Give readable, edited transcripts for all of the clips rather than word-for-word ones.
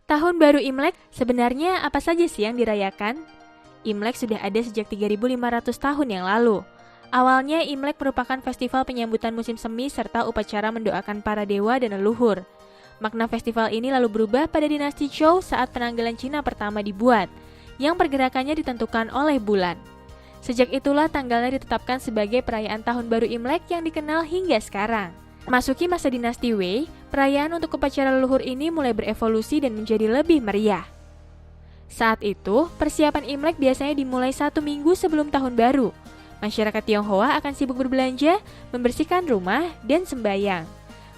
Tahun baru Imlek sebenarnya apa saja sih yang dirayakan? Imlek sudah ada sejak 3.500 tahun yang lalu. Awalnya Imlek merupakan festival penyambutan musim semi serta upacara mendoakan para dewa dan leluhur. Makna festival ini lalu berubah pada dinasti Zhou saat penanggalan Cina pertama dibuat, yang pergerakannya ditentukan oleh bulan. Sejak itulah tanggalnya ditetapkan sebagai perayaan Tahun Baru Imlek yang dikenal hingga sekarang. Masuki masa dinasti Wei, perayaan untuk upacara leluhur ini mulai berevolusi dan menjadi lebih meriah. Saat itu, persiapan Imlek biasanya dimulai 1 minggu sebelum Tahun Baru. Masyarakat Tionghoa akan sibuk berbelanja, membersihkan rumah, dan sembahyang.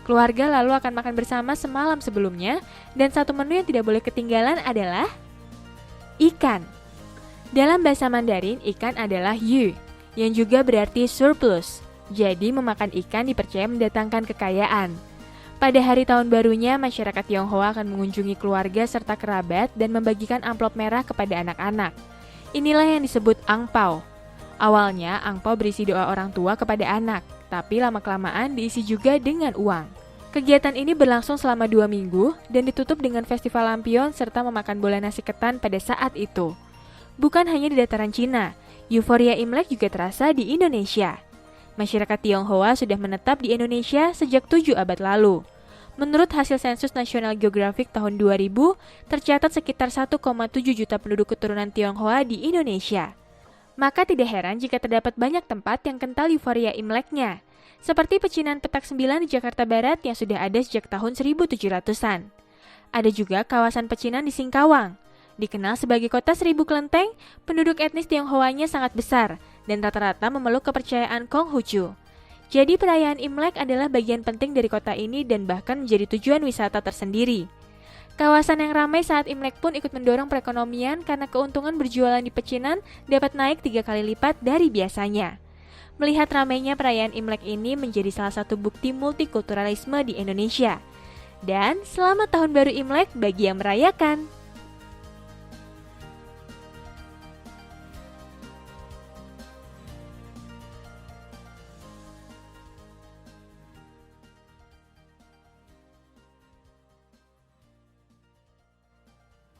Keluarga lalu akan makan bersama semalam sebelumnya, dan satu menu yang tidak boleh ketinggalan adalah ikan. Dalam bahasa Mandarin, ikan adalah yu, yang juga berarti surplus. Jadi memakan ikan dipercaya mendatangkan kekayaan. Pada hari tahun barunya, masyarakat Tionghoa akan mengunjungi keluarga serta kerabat dan membagikan amplop merah kepada anak-anak. Inilah yang disebut angpao. Awalnya, angpao berisi doa orang tua kepada anak, tapi lama-kelamaan diisi juga dengan uang. Kegiatan ini berlangsung selama 2 minggu dan ditutup dengan festival lampion serta memakan bola nasi ketan pada saat itu. Bukan hanya di dataran Cina, euforia Imlek juga terasa di Indonesia. Masyarakat Tionghoa sudah menetap di Indonesia sejak 7 abad lalu. Menurut hasil sensus nasional geografik tahun 2000, tercatat sekitar 1,7 juta penduduk keturunan Tionghoa di Indonesia. Maka tidak heran jika terdapat banyak tempat yang kental euforia Imleknya, seperti pecinan Petak 9 di Jakarta Barat yang sudah ada sejak tahun 1700-an. Ada juga kawasan pecinan di Singkawang. Dikenal sebagai kota 1000 kelenteng, penduduk etnis Tionghoanya sangat besar dan rata-rata memeluk kepercayaan Konghucu. Jadi perayaan Imlek adalah bagian penting dari kota ini dan bahkan menjadi tujuan wisata tersendiri. Kawasan yang ramai saat Imlek pun ikut mendorong perekonomian karena keuntungan berjualan di pecinan dapat naik 3 kali lipat dari biasanya. Melihat ramainya perayaan Imlek ini menjadi salah satu bukti multikulturalisme di Indonesia. Dan selamat Tahun Baru Imlek bagi yang merayakan!